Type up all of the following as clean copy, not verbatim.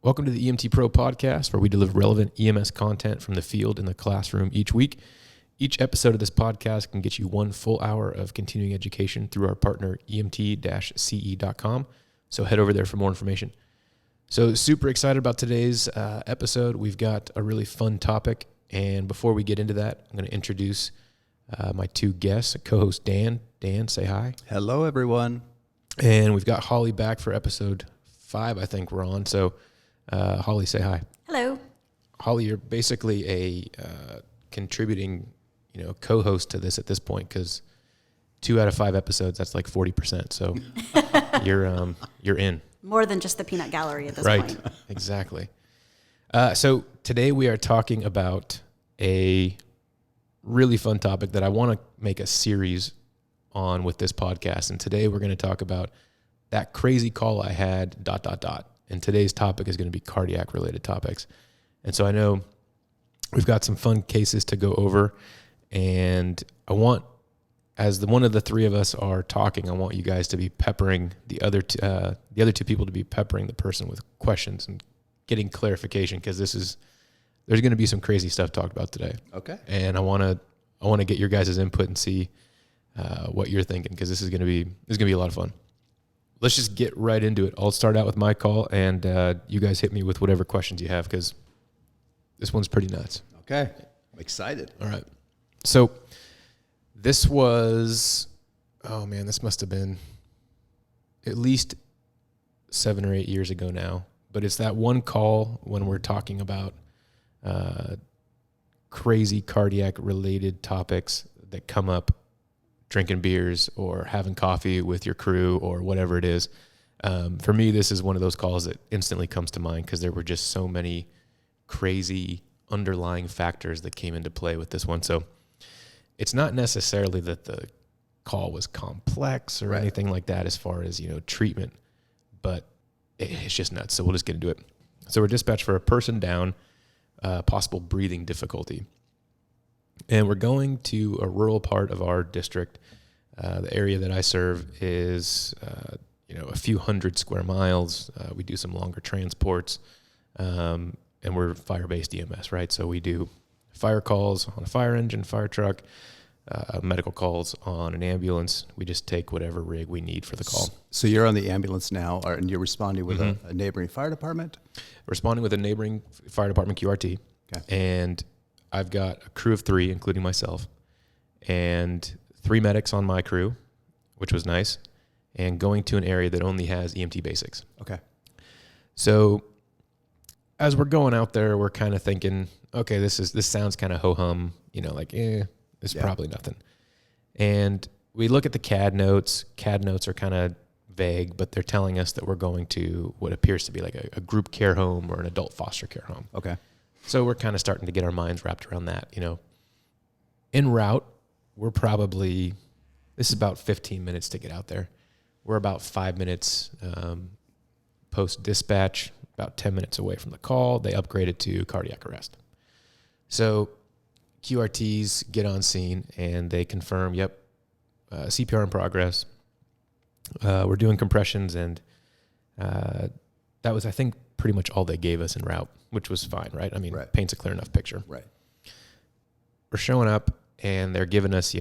Welcome to the EMT Pro podcast, where we deliver relevant EMS content from the field in the classroom each week. Each episode of this podcast can get you 1 full hour of continuing education through our partner, emt-ce.com. So head over there for more information. So super excited about today's episode. We've got a really fun topic. And before we get into that, I'm going to introduce my two guests, co-host Dan. Dan, say hi. Hello, everyone. And we've got Holly back for episode 5, I think we're on. So Holly, say hi. Hello. Holly, you're basically a contributing, co-host to this at this point, because 2 out of 5 episodes, that's like 40%. So you're in. More than just the peanut gallery at this right. point. Right, exactly. So today we are talking about a really fun topic that I want to make a series on with this podcast. And today we're going to talk about that crazy call I had, ... And today's topic is going to be cardiac related topics. And so I know we've got some fun cases to go over, and I want, as one of the three of us are talking, I want you guys to be peppering the other two people to be peppering the person with questions and getting clarification, because there's going to be some crazy stuff talked about today. Okay. And I want to get your guys' input and see what you're thinking, because this is going to be a lot of fun. Let's just get right into it. I'll start out with my call, and you guys hit me with whatever questions you have, because this one's pretty nuts. Okay. I'm excited. All right. So this was, this must have been at least 7 or 8 years ago now. But it's that one call when we're talking about crazy cardiac related topics that come up, drinking beers or having coffee with your crew or whatever it is. For me, this is one of those calls that instantly comes to mind, because there were just so many crazy underlying factors that came into play with this one. So it's not necessarily that the call was complex or anything like that as far as, treatment, but it's just nuts. So we'll just get into it. So we're dispatched for a person down, possible breathing difficulty. And we're going to a rural part of our district. The area that I serve is, a few hundred square miles. We do some longer transports, and we're fire-based EMS, right? So we do fire calls on a fire engine, fire truck, medical calls on an ambulance. We just take whatever rig we need for the call. So you're on the ambulance now, and you're responding with a neighboring fire department? Responding with a neighboring fire department QRT. Okay. And I've got a crew of 3, including myself, and 3 medics on my crew, which was nice, and going to an area that only has EMT basics. Okay. So as we're going out there, we're kind of thinking, okay, this sounds kind of ho-hum, it's probably nothing. And we look at the CAD notes. CAD notes are kind of vague, but they're telling us that we're going to what appears to be like a group care home or an adult foster care home. Okay. So we're kind of starting to get our minds wrapped around that, En route, we're probably, this is about 15 minutes to get out there. We're about 5 minutes post-dispatch, about 10 minutes away from the call. They upgraded to cardiac arrest. So QRTs get on scene, and they confirm, CPR in progress. We're doing compressions, and that was, I think, pretty much all they gave us en route, which was fine, right? I mean, Paints a clear enough picture. Right. We're showing up, and they're giving us,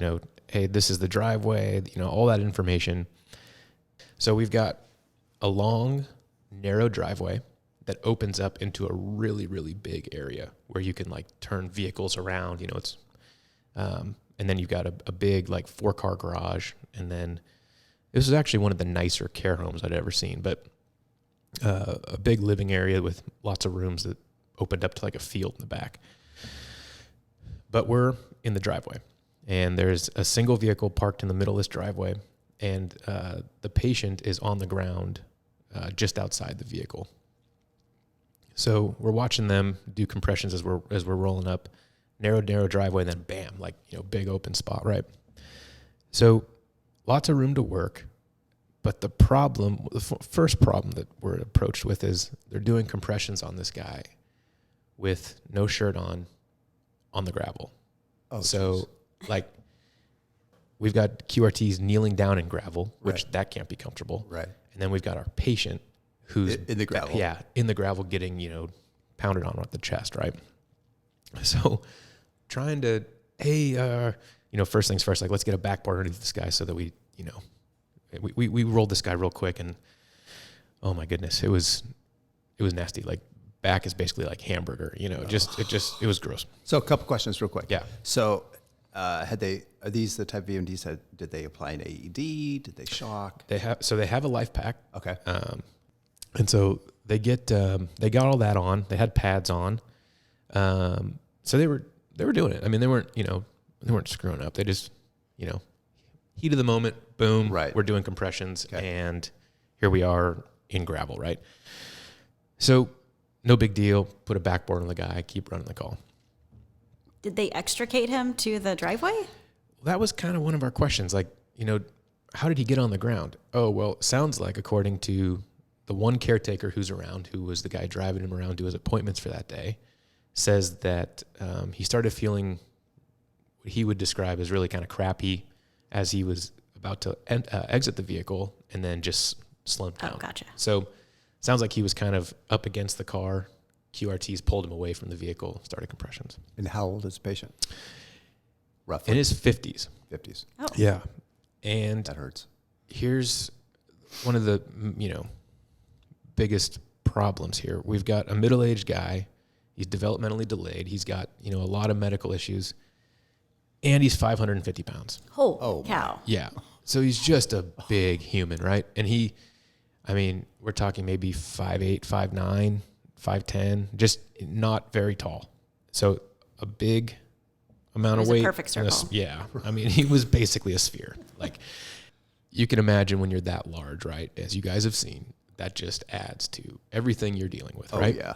hey, this is the driveway, all that information. So we've got a long, narrow driveway that opens up into a really, really big area where you can turn vehicles around, it's, and then you've got a big 4-car garage. And then this is actually one of the nicer care homes I'd ever seen, but a big living area with lots of rooms that opened up to a field in the back. But we're in the driveway, and there's a single vehicle parked in the middle of this driveway, and the patient is on the ground just outside the vehicle. So we're watching them do compressions as we're rolling up, narrow driveway, and then bam, big open spot, right? So lots of room to work. But the first problem that we're approached with is they're doing compressions on this guy with no shirt on the gravel. Oh, so we've got QRTs kneeling down in gravel, which that can't be comfortable. Right. And then we've got our patient who's In the gravel. in the gravel, getting pounded on with the chest, right? So trying to first things first, like let's get a backboard underneath this guy so that we rolled this guy real quick, and oh my goodness, it was nasty. Like back is basically like hamburger, it was gross. So a couple questions real quick. Yeah. So are these the type of VMDs did they apply an AED? Did they shock? They have a life pack. Okay. And so they got all that on. They had pads on. So they were doing it. I mean, they weren't screwing up. They just, heat of the moment, boom, right. We're doing compressions, okay. And here we are in gravel, right? So no big deal. Put a backboard on the guy, keep running the call. Did they extricate him to the driveway? Well, that was kind of one of our questions. Like, how did he get on the ground? Oh, well, it sounds like, according to the one caretaker who's around, who was the guy driving him around to his appointments for that day, says that he started feeling what he would describe as really kind of crappy as he was about to exit the vehicle, and then just slumped down. Oh, gotcha. So sounds like he was kind of up against the car. QRTs pulled him away from the vehicle, started compressions. And how old is the patient? Roughly. In his 50s. 50s. Oh. Yeah. And that hurts. Here's one of the, biggest problems here. We've got a middle-aged guy. He's developmentally delayed. He's got, a lot of medical issues. And he's 550 pounds. Oh, cow. Yeah. So he's just a big human, right? And we're talking maybe 5'8", 5'9", 5'10", just not very tall. So a big amount of weight. A perfect circle. Yeah. He was basically a sphere. Like, you can imagine when you're that large, right? As you guys have seen, that just adds to everything you're dealing with, right? Oh, yeah.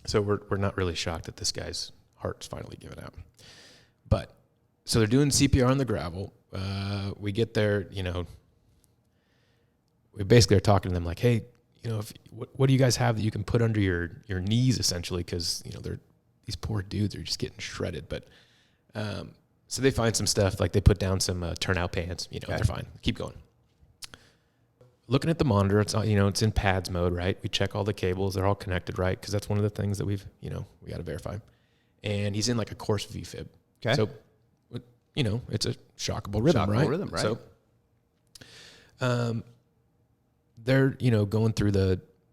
So we're not really shocked that this guy's heart's finally given out. But, so they're doing CPR on the gravel. We get there, we basically are talking to them like, hey, what do you guys have that you can put under your knees, essentially? Because, these poor dudes are just getting shredded. But so they find some stuff, like they put down some turnout pants, okay. They're fine. Keep going. Looking at the monitor, it's it's in pads mode, right? We check all the cables; they're all connected, right? Because that's one of the things that we got to verify. And he's in like a coarse VFib. Okay. So, it's a shockable rhythm, right? Shockable rhythm, right? So, they're going through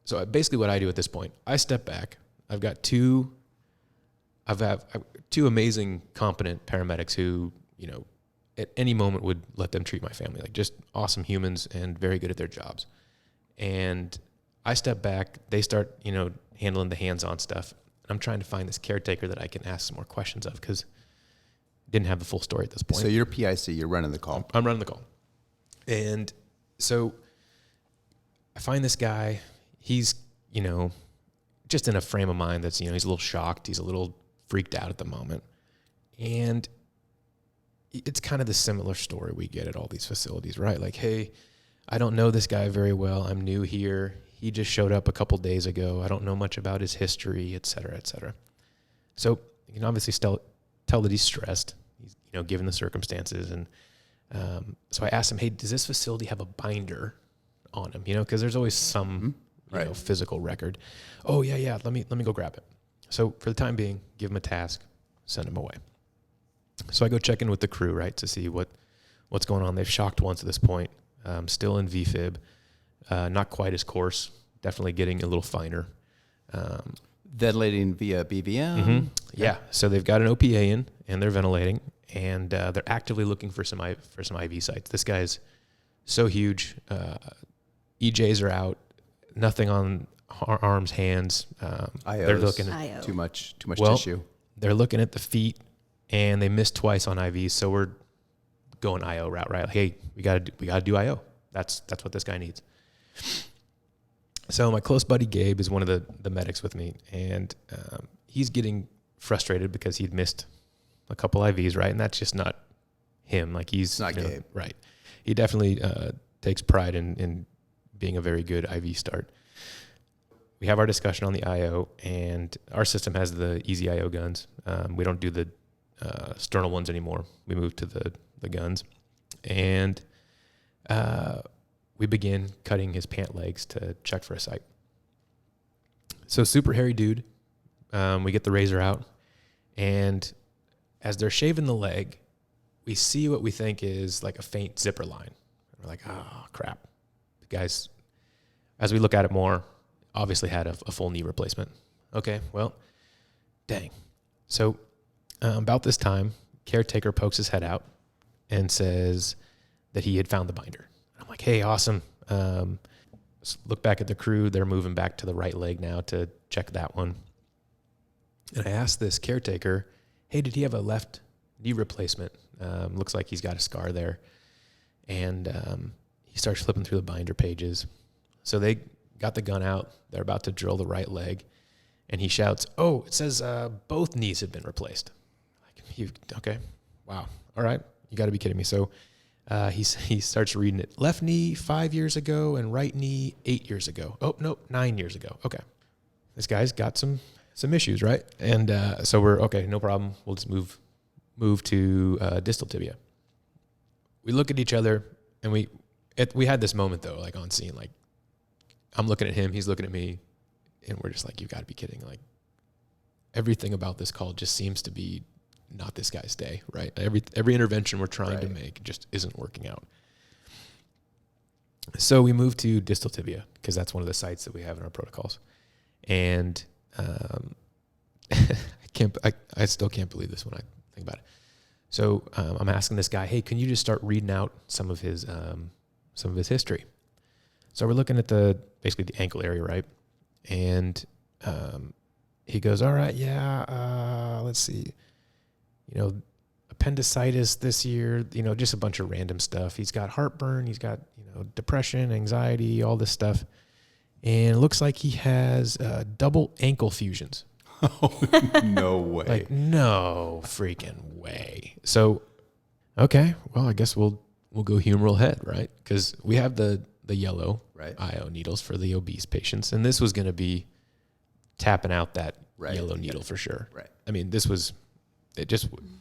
so basically what I do at this point, I step back. I've got two amazing, competent paramedics who at any moment would let them treat my family, like just awesome humans and very good at their jobs. And I step back, they start handling the hands-on stuff. I'm trying to find this caretaker that I can ask some more questions of, because didn't have the full story at this point. So you're PIC, you're running the call. I'm running the call. And so I find this guy. He's, just in a frame of mind that's, he's a little shocked. He's a little freaked out at the moment. And it's kind of the similar story we get at all these facilities, right? Like, hey, I don't know this guy very well. I'm new here. He just showed up a couple days ago. I don't know much about his history, et cetera, et cetera. So you can obviously tell that he's stressed. He's, given the circumstances. And so I asked him, hey, does this facility have a binder on him? Because there's always some physical record. Oh, yeah. Let me go grab it. So for the time being, give him a task, send him away. So I go check in with the crew, right, to see what's going on. They've shocked once at this point, still in VFib, not quite as coarse, definitely getting a little finer. Ventilating via BVM? Mm-hmm. Yeah, so they've got an OPA in, and they're ventilating, and they're actively looking for some IV sites. This guy's so huge. EJs are out, nothing on arms, hands. They're looking at too much tissue. They're looking at the feet, and they missed twice on IVs, so we're going IO route, right? Hey, we gotta do IO. That's what this guy needs. So my close buddy Gabe is one of the medics with me, and he's getting frustrated because he'd missed a couple IVs, right? And that's just not him. Like, he's not Gabe, right? He definitely takes pride in being a very good IV start. We have our discussion on the IO, and our system has the easy IO guns. We don't do the sternal ones anymore. We moved to the guns, and we begin cutting his pant legs to check for a site. So super hairy dude. We get the razor out, and as they're shaving the leg, we see what we think is like a faint zipper line. We're like, oh, crap. The guy's, as we look at it more, obviously had a full knee replacement. Okay, well, dang. So about this time, caretaker pokes his head out and says that he had found the binder. I'm like, hey, awesome. Look back at the crew. They're moving back to the right leg now to check that one. And I asked this caretaker, hey, did he have a left knee replacement? Looks like he's got a scar there. And he starts flipping through the binder pages. So they got the gun out. They're about to drill the right leg. And he shouts, oh, it says both knees have been replaced. Like, okay, wow. All right, you got to be kidding me. So he starts reading it. Left knee 5 years ago and right knee 8 years ago. Oh, no, 9 years ago. Okay. This guy's got some issues, right? And so we're, okay, no problem. We'll just move to distal tibia. We look at each other, and we had this moment, though, like on scene. Like, I'm looking at him, he's looking at me, and we're just like, you got to be kidding. Like, everything about this call just seems to be not this guy's day, right? Every intervention we're trying to make just isn't working out. So we move to distal tibia, because that's one of the sites that we have in our protocols. And I still can't believe this when I think about it. So I'm asking this guy, hey, can you just start reading out some of his history? So we're looking at basically the ankle area, right? And he goes, all right, yeah, let's see. Appendicitis this year, just a bunch of random stuff. He's got heartburn, he's got, depression, anxiety, all this stuff. And it looks like he has double ankle fusions. Oh, no way. Like, no freaking way. So, okay, well, I guess we'll go humeral head, right? Because we have the yellow IO needles for the obese patients. And this was going to be tapping out that yellow needle for sure. Right. I mean,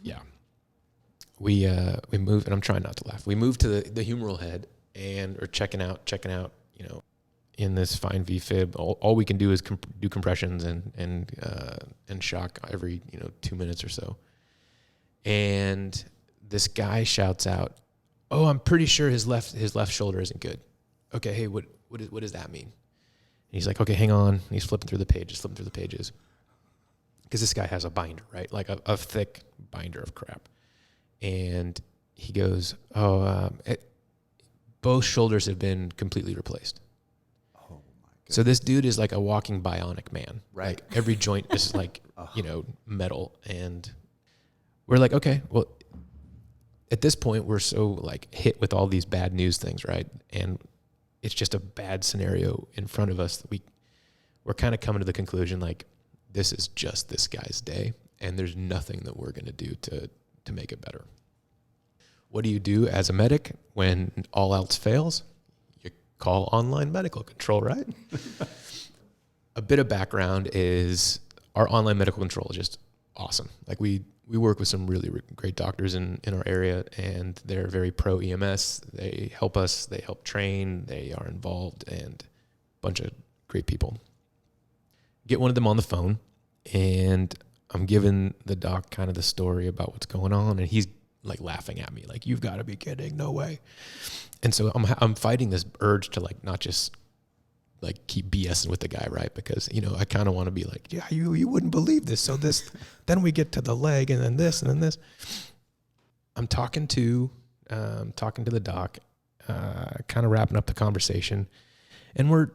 yeah. We moved, and I'm trying not to laugh. We moved to the humeral head, and we're checking out, in this fine V-fib. All we can do is do compressions and shock every 2 minutes or so. And this guy shouts out, "Oh, I'm pretty sure his left shoulder isn't good." Okay, hey, what does that mean? And he's like, "Okay, hang on." And he's flipping through the pages, because this guy has a binder, right? Like a thick binder of crap. And he goes, "Oh, both shoulders have been completely replaced." So this dude is like a walking bionic man. Right. Like every joint is like, metal. And we're like, okay, well, at this point, we're so like hit with all these bad news things, right? And it's just a bad scenario in front of us. We're kind of coming to the conclusion, like, this is just this guy's day, and there's nothing that we're going to do to make it better. What do you do as a medic when all else fails? Call online medical control, right? A bit of background is our online medical control is just awesome. Like we work with some really great doctors in our area, and they're very pro EMS. They help us, they help train, they are involved, and a bunch of great people. Get one of them on the phone, and I'm giving the doc kind of the story about what's going on, and he's like laughing at me, like, "You've got to be kidding, no way." And so I'm fighting this urge to like not just like keep BSing with the guy, right? Because I kind of want to be like, "Yeah, you wouldn't believe this." So this, then we get to the leg, and then this, and then this. I'm talking to the doc, kind of wrapping up the conversation, and we're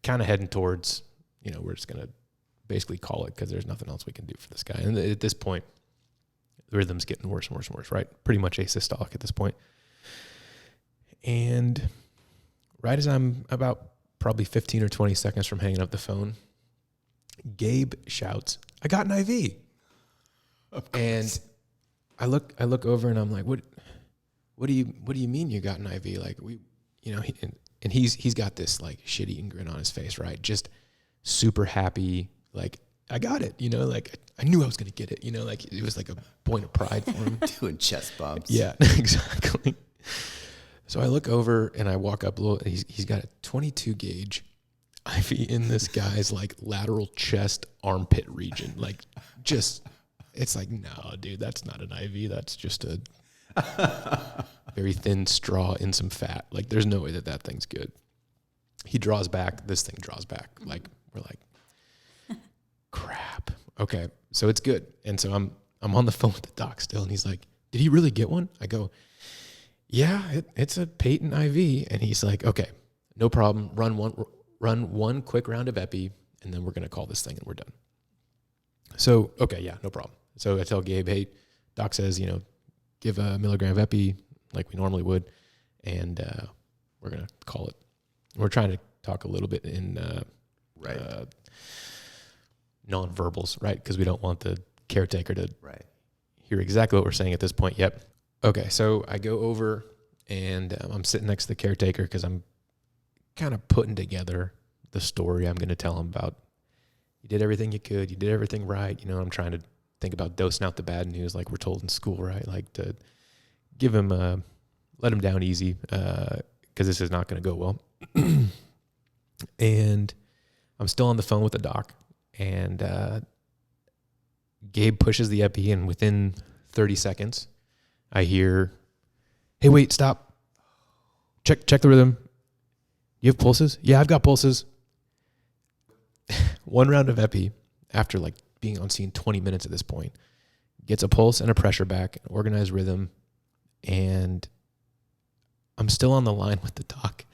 kind of heading towards, we're just gonna basically call it because there's nothing else we can do for this guy. And at this point, the rhythm's getting worse and worse and worse, right? Pretty much asystolic at this point. And right as I'm about probably 15 or 20 seconds from hanging up the phone, Gabe shouts, "I got an IV." And I look over, and I'm like, What do you mean you got an IV? Like, and he's got this like shit-eating grin on his face, right? Just super happy, like, I got it, like I knew I was going to get it, like it was like a point of pride for him. Doing chest bumps. Yeah, exactly. So I look over and I walk up a little. He's got a 22 gauge IV in this guy's like lateral chest armpit region. Like just, it's like, no, dude, that's not an IV. That's just a very thin straw in some fat. Like there's no way that thing's good. He draws back. This thing draws back. Like we're like, crap. Okay. So it's good. And so I'm on the phone with the doc still. And he's like, did he really get one? I go, yeah, it's a patent IV. And he's like, okay, no problem. Run one quick round of epi, and then we're going to call this thing and we're done. So, okay, yeah, no problem. So I tell Gabe, hey, doc says, give a milligram of epi like we normally would, and we're going to call it. We're trying to talk a little bit in non-verbals, right? Because we don't want the caretaker to hear exactly what we're saying at this point. Yep. Okay, so I go over, and I'm sitting next to the caretaker because I'm kind of putting together the story I'm going to tell him about. You did everything you could. You did everything right. I'm trying to think about dosing out the bad news like we're told in school, right? Like to give him, let him down easy because this is not going to go well. And I'm still on the phone with the doc, and Gabe pushes the epi, and within 30 seconds, I hear, hey, wait, stop. Check the rhythm. You have pulses? Yeah, I've got pulses. One round of epi, after like being on scene 20 minutes at this point, gets a pulse and a pressure back, an organized rhythm, and I'm still on the line with the doc.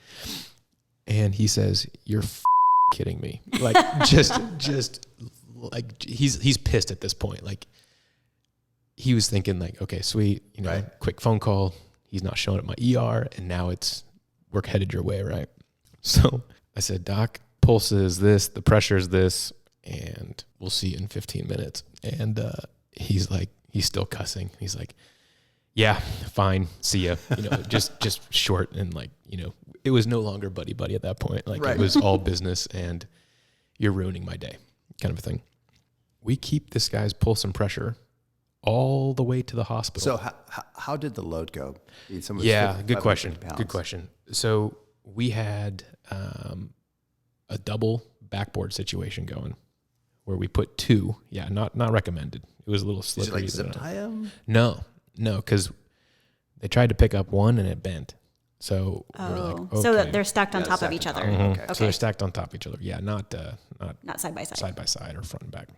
And he says, "You're kidding me." Like just like he's pissed at this point. Like he was thinking like, okay, sweet, quick phone call. He's not showing up my ER, and now it's we're headed your way, right? So I said, doc, pulse is this, the pressure is this, and we'll see you in 15 minutes. And he's still cussing. He's like, yeah, fine, see ya. Just short, and like, it was no longer buddy at that point. Like It was all business, and you're ruining my day kind of a thing. We keep this guy's pulse and pressure all the way to the hospital. So how did the load go? Good question. Good question. So we had a double backboard situation going where we put two. Yeah, not recommended. It was a little slippery. Did you zip tie them? No, because they tried to pick up one and it bent. So we're like, okay. So that they're stacked on top of each other. Mm-hmm. Okay. So they're stacked on top of each other. Yeah, not side by side. Side by side or front and back.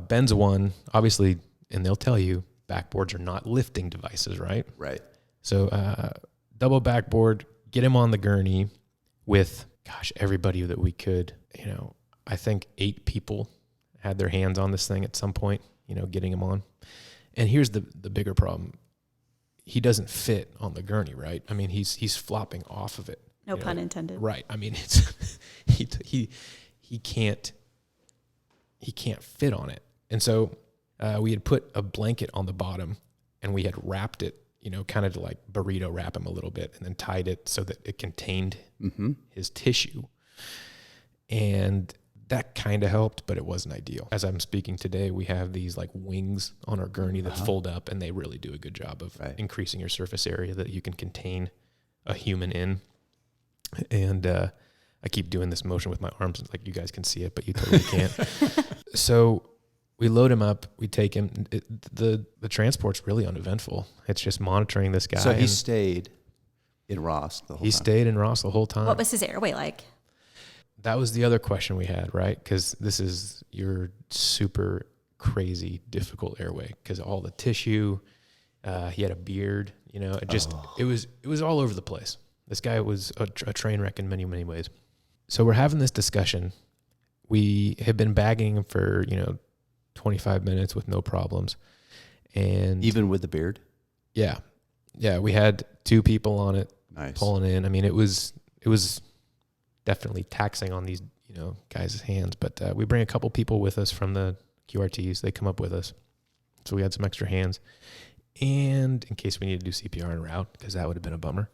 Ben's one, obviously, and they'll tell you backboards are not lifting devices, right? Right. So double backboard, get him on the gurney with, everybody that we could. I think 8 people had their hands on this thing at some point, getting him on. And here's the bigger problem. He doesn't fit on the gurney, right? I mean, he's flopping off of it. No pun intended. Right. I mean, it's he can't fit on it. And so we had put a blanket on the bottom, and we had wrapped it, kind of to like burrito wrap him a little bit, and then tied it so that it contained his tissue. And that kind of helped, but it wasn't ideal. As I'm speaking today, we have these like wings on our gurney that fold up, and they really do a good job of increasing your surface area that you can contain a human in. And I keep doing this motion with my arms, like you guys can see it, but you totally can't. So we load him up, we take him. The transport's really uneventful. It's just monitoring this guy. So he stayed in Ross the whole time? He stayed in Ross the whole time. What was his airway like? That was the other question we had, right? Because this is your super crazy, difficult airway because all the tissue. He had a beard, it was all over the place. This guy was a train wreck in many, many ways. So we're having this discussion. We have been bagging him for, 25 minutes with no problems. And even with the beard? Yeah. Yeah. We had 2 people on it pulling in. I mean, it was definitely taxing on these, guys' hands, but we bring a couple people with us from the QRTs. They come up with us. So we had some extra hands. And in case we need to do CPR en route, because that would have been a bummer.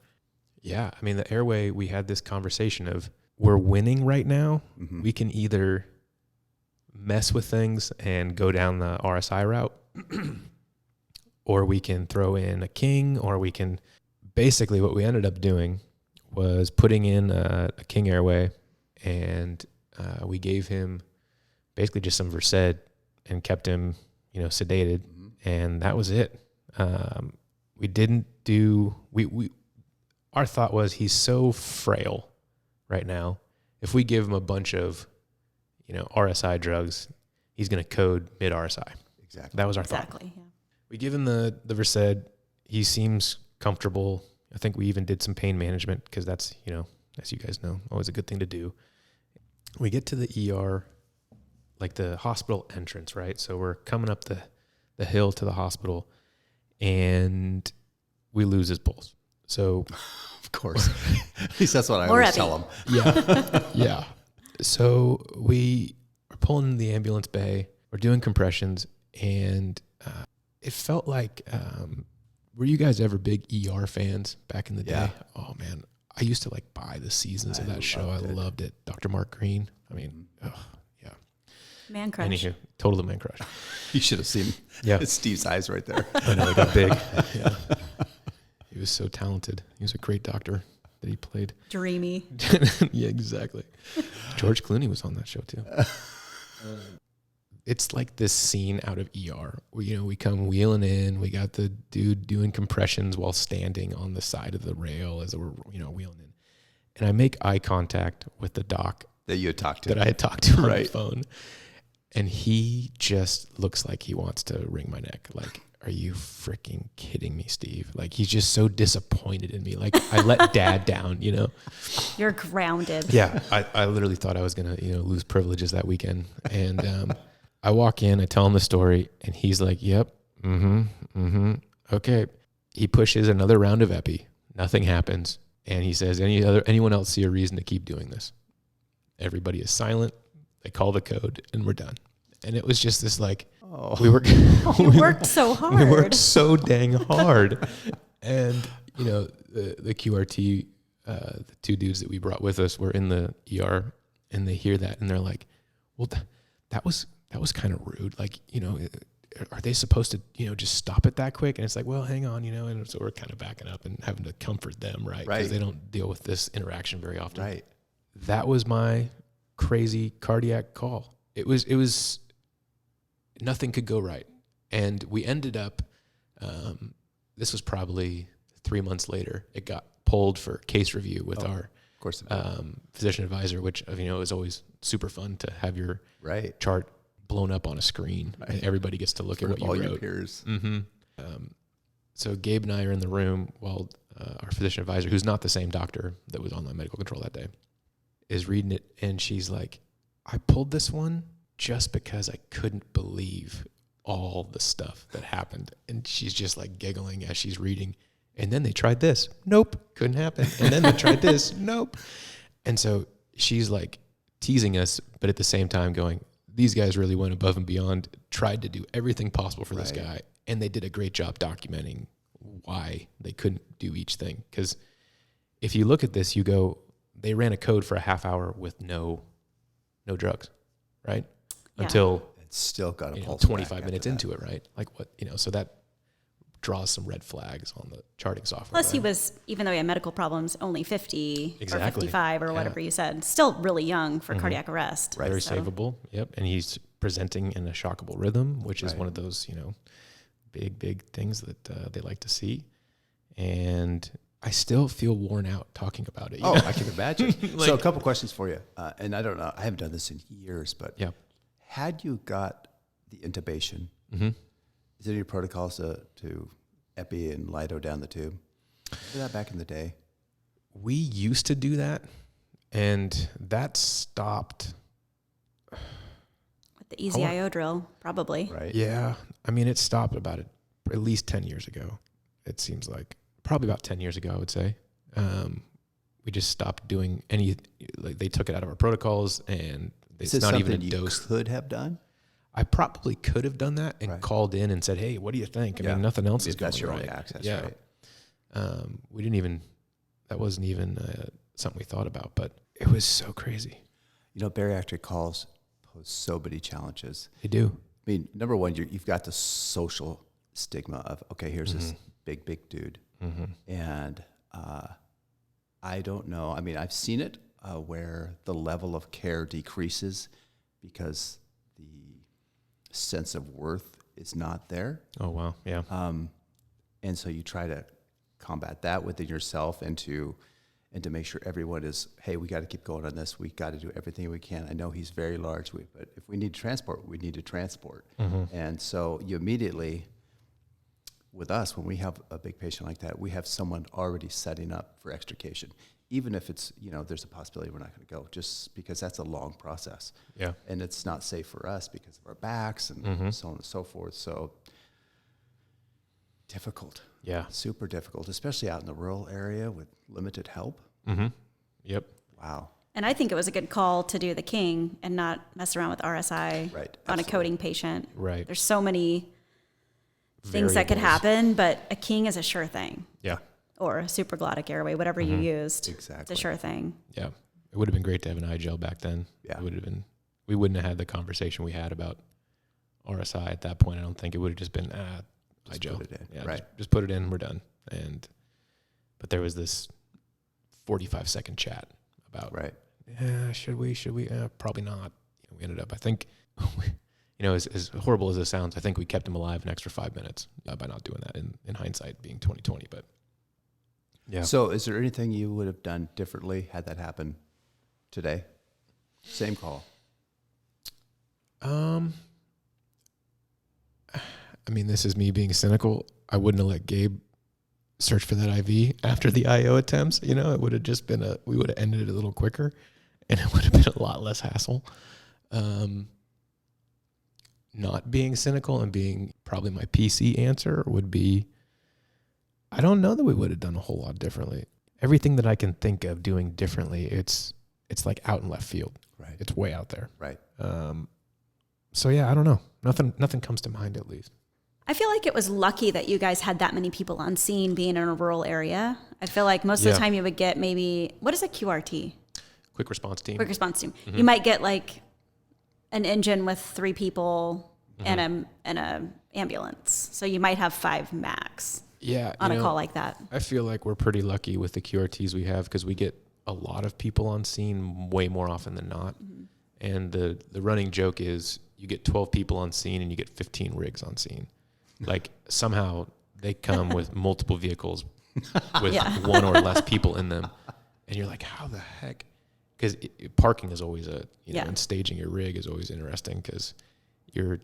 Yeah. I mean, the airway, we had this conversation of we're winning right now. Mm-hmm. We can either mess with things and go down the RSI route, or we can throw in a king, or we can basically what we ended up doing was putting in a king airway and we gave him basically just some Versed and kept him, sedated, and that was it. We didn't do our thought was he's so frail right now. If we give him a bunch of, RSI drugs, he's going to code mid RSI. Exactly. That was our thought. Exactly. Yeah. We give him the Versed. He seems comfortable. I think we even did some pain management because that's, as you guys know, always a good thing to do. We get to the ER, like the hospital entrance, right? So we're coming up the hill to the hospital, and we lose his pulse. So, of course, at least that's what I More always epi. tell them. yeah, yeah. So we are pulling in the ambulance bay. We're doing compressions, and it felt like, were you guys ever big ER fans back in the day? Yeah. Oh man, I used to buy the seasons of that show. I loved it. Dr. Mark Green. I mean, yeah. Man crush. Anywho, total man crush. You should have seen Steve's eyes right there. I know, they got big. Yeah. He was so talented. He was a great doctor that he played. Dreamy. Yeah, exactly. George Clooney was on that show too. It's like this scene out of ER where, we come wheeling in. We got the dude doing compressions while standing on the side of the rail as we're, wheeling in. And I make eye contact with the doc That you had talked to. that I had talked to on the Right. phone. And he just looks like he wants to wring my neck. Like, are you freaking kidding me, Steve? Like, he's just so disappointed in me. Like, I let dad down, You're grounded. Yeah, I literally thought I was going to, lose privileges that weekend. And I walk in, I tell him the story, and he's like, yep, okay. He pushes another round of epi. Nothing happens. And he says, anyone else see a reason to keep doing this? Everybody is silent. They call the code, and we're done. And it was just this we were You worked so hard. we worked so dang hard. And, the QRT, the two dudes that we brought with us were in the ER, and they hear that, and they're like, well, that was kind of rude. Like, are they supposed to, just stop it that quick? And it's like, well, hang on, and so we're kind of backing up and having to comfort them, right? Because they don't deal with this interaction very often. Right. That was my crazy cardiac call. It was nothing could go right. And we ended up, this was probably 3 months later, it got pulled for case review with our Of course. physician advisor, which, is always super fun to have your Right. chart blown up on a screen and everybody gets to look at what you all wrote. your peers. Mm-hmm. So Gabe and I are in the room while our physician advisor, who's not the same doctor that was on my medical control that day, is reading it, and she's like, I pulled this one just because I couldn't believe all the stuff that happened. And she's just giggling as she's reading. And then they tried this. Nope, couldn't happen. And then they tried this. Nope. And so she's teasing us, but at the same time going, these guys really went above and beyond, tried to do everything possible for this guy. And they did a great job documenting why they couldn't do each thing. Because if you look at this, you go, they ran a code for a half hour with no drugs, right? Yeah. Until It's still got a pulse. 25 minutes into it, right? So that draws some red flags on the charting software. Plus, right? he was, even though he had medical problems, only 50 or Exactly. 55 or whatever you said. Still really young for cardiac arrest. Very So- savable. Yep. And he's presenting in a shockable rhythm, which is one of those, big things that they like to see. And I still feel worn out talking about it. I can imagine. So a couple questions for you. And I don't know, I haven't done this in years, but Yeah. had you got the intubation, is it in your protocols to epi and lido down the tube? Remember that back in the day? We used to do that, and that stopped. With the EZIO drill, probably. Right. Yeah. I mean, it stopped about at least 10 years ago. It seems like probably about 10 years ago, I would say. We just stopped doing any, they took it out of our protocols, and Is it's this not something even a you dose. could have done? I probably could have done that and called in and said, hey, what do you think? I mean, nothing else is That's going your right. only access, Yeah. right? We didn't even, that wasn't even something we thought about, but it was so crazy. Bariatric calls pose so many challenges. They do. I mean, number one, you've got the social stigma of, okay, here's this big dude. And I don't know. I mean, I've seen it. where the level of care decreases because the sense of worth is not there. Oh, wow. Yeah. And so you try to combat that within yourself and to make sure everyone is, hey, we got to keep going on this. We got to do everything we can. I know he's very large, but if we need to transport, we need to transport. And so you immediately, with us, when we have a big patient like that, we have someone already setting up for extrication. Even if it's, there's a possibility we're not going to go, just because that's a long process. Yeah. And it's not safe for us because of our backs and so on and so forth. So difficult. Yeah. Super difficult, especially out in the rural area with limited help. Yep. Wow. And I think it was a good call to do the king and not mess around with RSI Right, on a absolutely. coding patient. Right. There's so many things that could Variables. happen, but a king is a sure thing. Yeah. Or a supraglottic airway, whatever you used. Exactly. It's a sure thing. Yeah. It would have been great to have an iGel back then. Yeah. It would have been, we wouldn't have had the conversation we had about RSI at that point. I don't think it would have just been, Just iGel. put it in. Yeah. Right. Just put it in. We're done. But there was this 45-second chat about, Right. yeah, should we? Probably not. We ended up, I think, as horrible as it sounds, I think we kept him alive an extra 5 minutes by not doing that in hindsight being 2020. But yeah. So is there anything you would have done differently had that happen today? Same call. I mean, this is me being cynical. I wouldn't have let Gabe search for that IV after the IO attempts. It would have just been we would have ended it a little quicker and it would have been a lot less hassle. Not being cynical and being probably my PC answer would be, I don't know that we would have done a whole lot differently. Everything that I can think of doing differently, it's like out in left field. Right. It's way out there. Right. So yeah, I don't know. Nothing comes to mind at least. I feel like it was lucky that you guys had that many people on scene being in a rural area. I feel like most of the time you would get maybe, what is a QRT? Quick response team. Quick response team. You might get like an engine with 3 people and a ambulance. So you might have 5 max Yeah. on a call like that. I feel like we're pretty lucky with the QRTs we have because we get a lot of people on scene way more often than not. And the running joke is you get 12 people on scene and you get 15 rigs on scene. Like somehow they come with multiple vehicles with one or less people in them. And you're like, how the heck? Because parking is always and staging your rig is always interesting because you're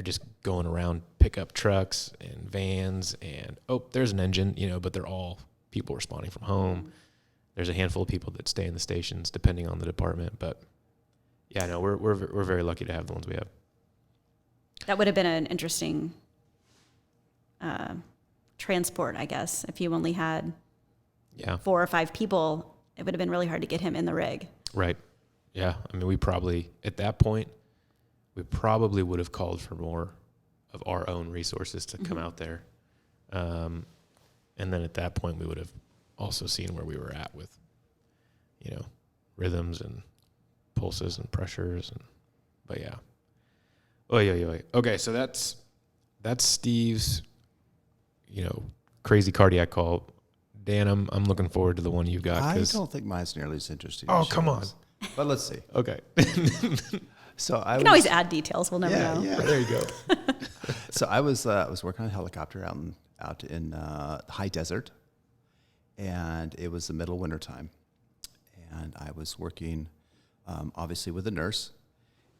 just going around pickup trucks and vans and, there's an engine, but they're all people responding from home. There's a handful of people that stay in the stations depending on the department. But yeah, no, we're very lucky to have the ones we have. That would have been an interesting transport, I guess. If you only had 4 or 5 people, it would have been really hard to get him in the rig. Right. Yeah. I mean, at that point, we probably would have called for more of our own resources to come out there. And then at that point, we would have also seen where we were at with, rhythms and pulses and pressures. But yeah. Okay. So that's Steve's, crazy cardiac call. Dan, I'm looking forward to the one you've got. I don't think mine's nearly as interesting. Oh, as come on. yours. But let's see. Okay. So I You can always add details. We'll never know. Yeah, There you go. So I was working on a helicopter out in high desert, and it was the middle of winter time, and I was working obviously with a nurse,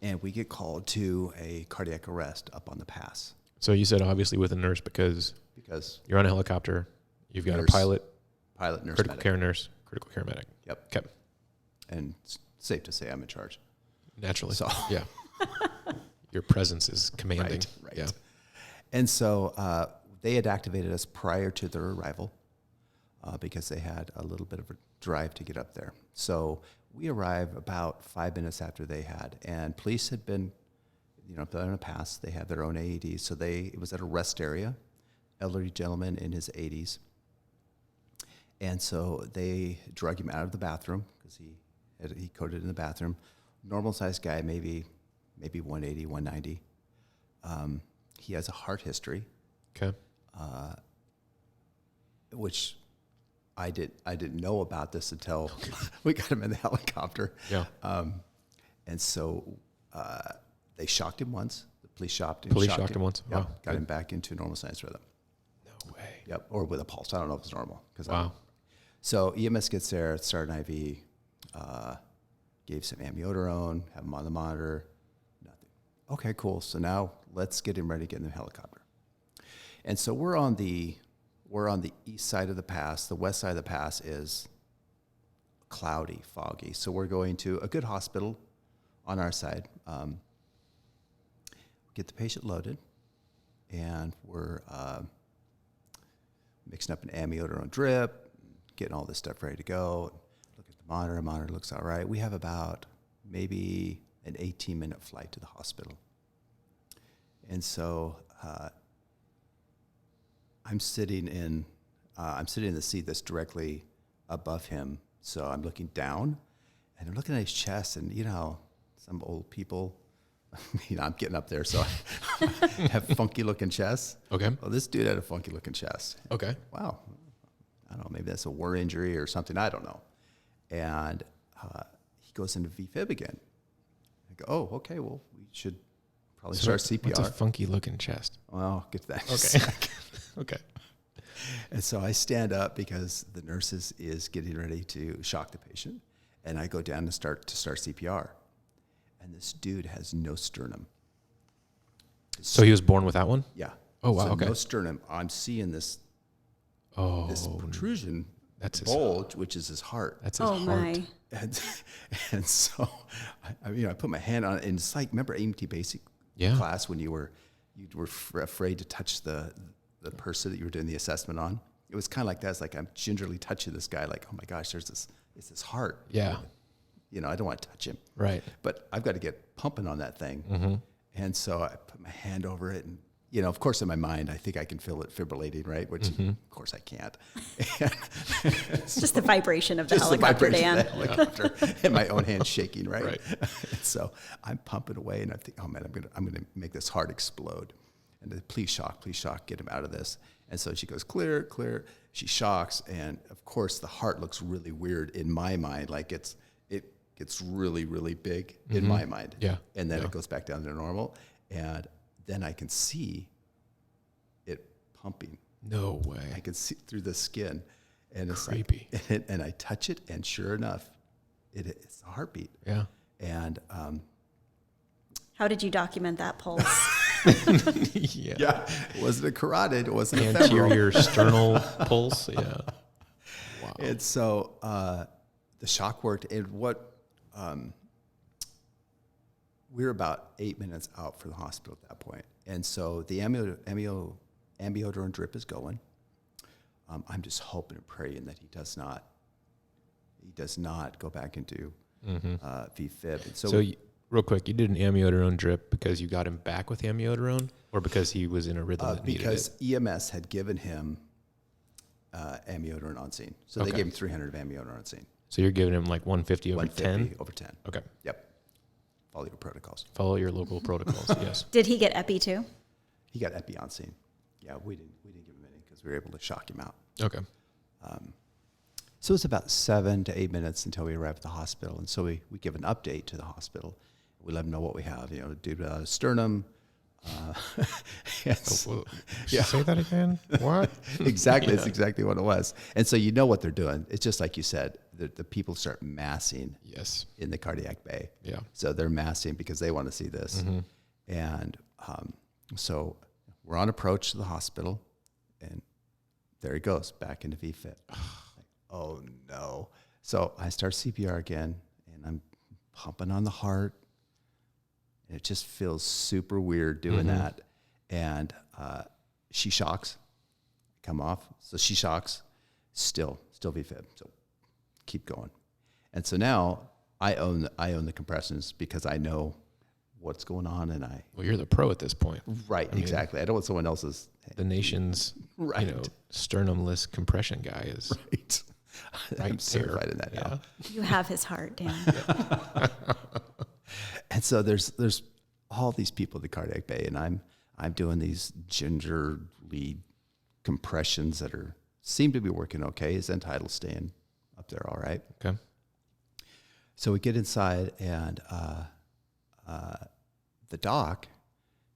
and we get called to a cardiac arrest up on the pass So you said obviously with a nurse because you're on a helicopter, you've got Nurse, a pilot, nurse, critical medic. care nurse, critical care medic. Yep. Okay. And it's safe to say I'm in charge. Naturally. So- Yeah. Your presence is commanding. Right. Yeah. And so they had activated us prior to their arrival because they had a little bit of a drive to get up there. So we arrived about 5 minutes after they had, and police had been, on a pass. They had their own AEDs, so it was at a rest area, elderly gentleman in his 80s. And so they drug him out of the bathroom because he coded in the bathroom. Normal sized guy, maybe 180, 190. He has a heart history, Okay. which I didn't know about this until we got him in the helicopter. Yeah. And so they shocked him once. The police shocked him once. Yep, Wow. got him back into normal sinus rhythm. No way. Yep, or with a pulse. I don't know if it's normal. Wow. So EMS gets there, started an IV, gave some amiodarone, have him on the monitor, nothing. Okay, cool. So now let's get him ready to get in the helicopter. And so we're on the east side of the pass. The west side of the pass is cloudy, foggy. So we're going to a good hospital on our side. Get the patient loaded, and we're mixing up an amiodarone drip, getting all this stuff ready to go. Look at the monitor. Monitor looks all right. We have about maybe an 18-minute flight to the hospital. And so I'm sitting in the seat that's directly above him. So I'm looking down, and I'm looking at his chest, and some old people, I'm getting up there, so I have funky-looking chests. Okay. Well, this dude had a funky-looking chest. Okay. Wow. I don't know, maybe that's a war injury or something. I don't know. And he goes into VFib again. I go, oh, okay, well, we should probably start CPR. What's a funky looking chest? Well, I'll get to that in a Okay. second. Okay. And so I stand up because the nurse is getting ready to shock the patient. And I go down to start CPR. And this dude has no sternum. So he was born without one? Yeah. Oh, wow, So okay. no sternum. I'm seeing this Oh, protrusion, that's his bulge, which is his heart. that's his Oh heart. my. And so, I put my hand on it, and it's like, remember AMT basic Yeah. class when you were afraid to touch the person that you were doing the assessment on? It was kind of like that. It's like I'm gingerly touching this guy, like, oh my gosh, it's this heart. Yeah. I don't want to touch him. Right. But I've got to get pumping on that thing. Mm-hmm. And so I put my hand over it, and of course, in my mind, I think I can feel it fibrillating, right? Which, of course, I can't. It's just the vibration of the Just the helicopter, vibration Dan. of the helicopter, and my own hand shaking, right? Right. And so I'm pumping away, and I think, oh man, I'm gonna make this heart explode. And then, please shock, get him out of this. And so she goes, clear. She shocks, and of course, the heart looks really weird in my mind, like it gets really, really big in my mind. Yeah. And then Yeah. it goes back down to normal, and then I can see it pumping. No way. I can see through the skin, and it's Creepy. like, and I touch it, and sure enough, it's a heartbeat. Yeah. And How did you document that pulse? Yeah. it wasn't a carotid, it wasn't a femoral. Anterior sternal pulse. Yeah. Wow. And so the shock worked, and we were about 8 minutes out from the hospital at that point. And so the amiodarone drip is going. I'm just hoping and praying that he does not go back into VFib. And So real quick, you did an amiodarone drip because you got him back with amiodarone, or because he was in a rhythm that needed because it? EMS had given him amiodarone on scene. So they Okay. gave him 300 of amiodarone on scene. So you're giving him like 150 over 150 10? over 10. Okay. Yep. Follow your protocols. Follow your local protocols. Yes. Did he get epi too? He got epi on scene. Yeah, we didn't give him any because we were able to shock him out. Okay. So it's about 7 to 8 minutes until we arrive at the hospital. And so we give an update to the hospital. We let them know what we have. Dude without a sternum. Yes. Well, Yeah. Say that again. What? Exactly. It's Yeah. exactly what it was. And so you know what they're doing. It's just like you said, the people start massing Yes. in the cardiac bay. Yeah. So they're massing because they want to see this. Mm-hmm. And so we're on approach to the hospital, and there he goes, back into VFib. Like, oh, no. So I start CPR again, and I'm pumping on the heart. And it just feels super weird doing that. And she shocks, come off. So she shocks, still VFib. So keep going. And so now I own the compressions because I know what's going on, and Well, you're the pro at this point. right, I mean, exactly. I don't want someone else's. The nation's Right. sternum-less compression guy is Right. right I'm certified there. in that Yeah. now. You have his heart, Dan. And so there's all these people at the cardiac bay, and I'm doing these gingerly compressions that are seemed to be working okay. His end tidal's staying up there all right. Okay. So we get inside, and the doc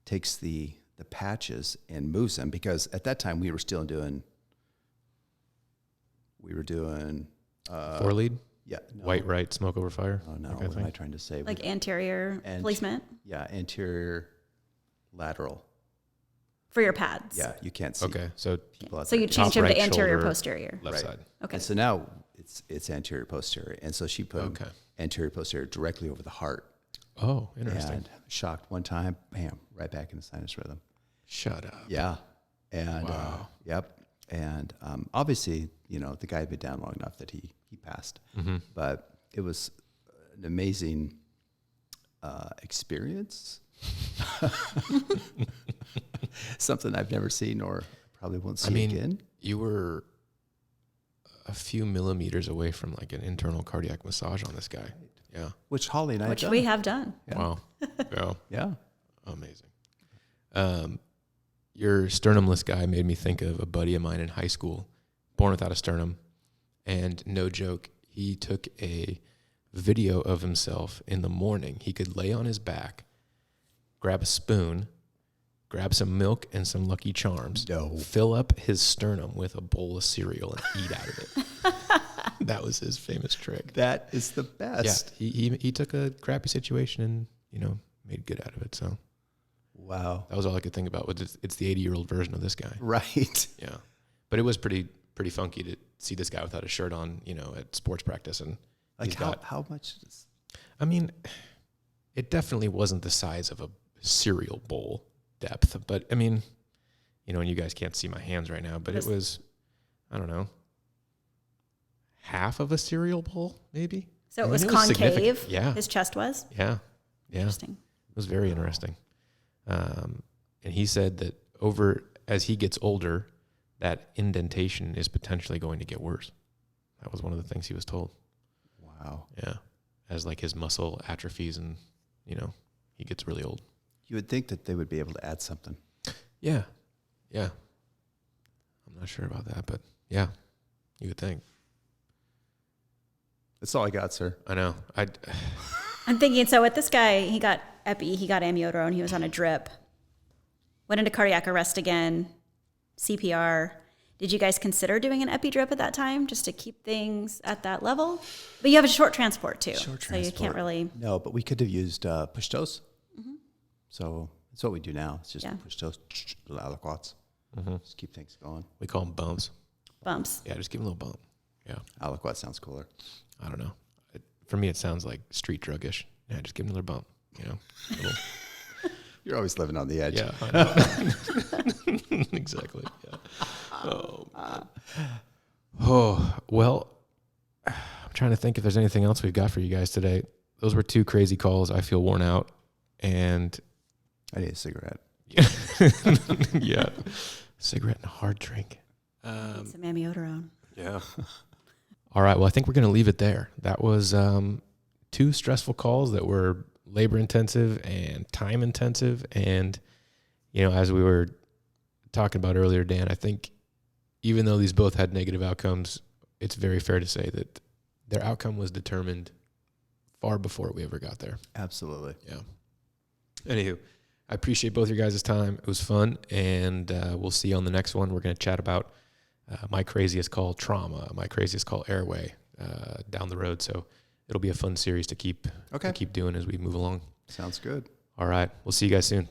takes the patches and moves them, because at that time we were doing 4-lead, yeah, no, white right, smoke over fire. Oh no, that kind of what am I thing? trying to say? Like anterior placement Yeah, anterior lateral. for your pads. Yeah, you can't see. Okay, so People out So there. you change Top them to right anterior shoulder, posterior. left Right. side. Okay. And so now it's anterior posterior, and so she put Okay. anterior posterior directly over the heart. Oh, interesting. And shocked one time, bam, right back in the sinus rhythm. Shut up. Yeah, and Wow. yep, and obviously, the guy had been down long enough that he passed, but it was an amazing experience. Something I've never seen or probably won't see again. You were a few millimeters away from like an internal cardiac massage on this guy. Yeah. Which Holly and I Which have we done. have done. Yeah. Wow. Yeah. Yeah. Amazing. Your sternum-less guy made me think of a buddy of mine in high school, born without a sternum. And no joke, he took a video of himself in the morning. He could lay on his back, grab a spoon, grab some milk and some Lucky Charms, No. fill up his sternum with a bowl of cereal and eat out of it. That was his famous trick. That is the best. Yeah, he took a crappy situation and, made good out of it. So Wow. that was all I could think about. It's the 80-year-old version of this guy. Right. Yeah. But it was pretty funky to see this guy without a shirt on, at sports practice. And Like he's how, got, how much is, I mean, it definitely wasn't the size of a cereal bowl depth, but I mean, and you guys can't see my hands right now, but it was, I don't know, half of a cereal bowl, maybe. So it I mean, was significant. concave. Yeah. His chest was. Yeah. Yeah. Interesting. It was very interesting. And he said that as he gets older, that indentation is potentially going to get worse. That was one of the things he was told. wow. Yeah. As like his muscle atrophies and, he gets really old. You would think that they would be able to add something. Yeah. Yeah. I'm not sure about that, but yeah, you would think. That's all I got, sir. I know. I'm thinking, so with this guy, he got epi, he got amiodarone, he was on a drip, went into cardiac arrest again, CPR. Did you guys consider doing an epi drip at that time just to keep things at that level? But you have a short transport too. Short So you can't really. No, but we could have used push dose. So that's what we do now. It's just Yeah. push dose, little aliquots. Just keep things going. We call them bumps. Bumps. Yeah, just give him a little bump. Yeah. Aliquot sounds cooler. I don't know. For me, it sounds like street druggish. Yeah, just give him another bump. Little, You're always living on the edge. yeah. I know. Exactly. Yeah. Oh, man. Oh, well, I'm trying to think if there's anything else we've got for you guys today. Those were 2 crazy calls. I feel worn out. And I need a cigarette. yeah, cigarette and a hard drink. Need some amiodarone. Yeah. All right. Well, I think we're going to leave it there. That was 2 stressful calls that were labor intensive and time intensive. And, as we were talking about earlier, Dan, I think even though these both had negative outcomes, it's very fair to say that their outcome was determined far before we ever got there. Absolutely. Yeah. Anywho, I appreciate both your guys' time. It was fun, and we'll see you on the next one. We're going to chat about my craziest call trauma, my craziest call airway down the road. So it'll be a fun series to keep doing as we move along. Sounds good. All right. We'll see you guys soon.